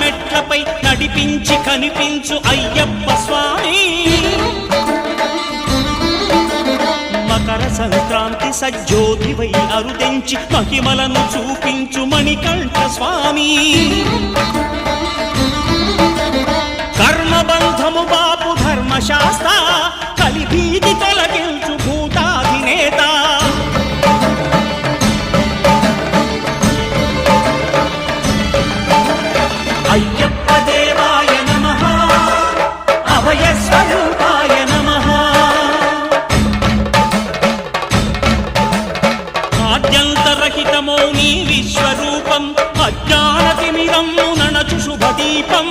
మెట్లపై నడిపించి కనిపించు అయ్యప్ప స్వామి మకర సంక్రాంతి సజ్జోతివై అరుదెంచి మహిమలను చూపించు మణికంఠ స్వామి కర్మబంధము బాపు ధర్మశాస్త్ర కలిభీతి తొలగించు భూతాధినేత అయ్యప్ప దేవాయ నమః అభయ స్వరూపాయ నమః ఆద్యంతరహితమో నీ విశ్వరూపం అజ్ఞానతిమిరము నణచు శుభదీపం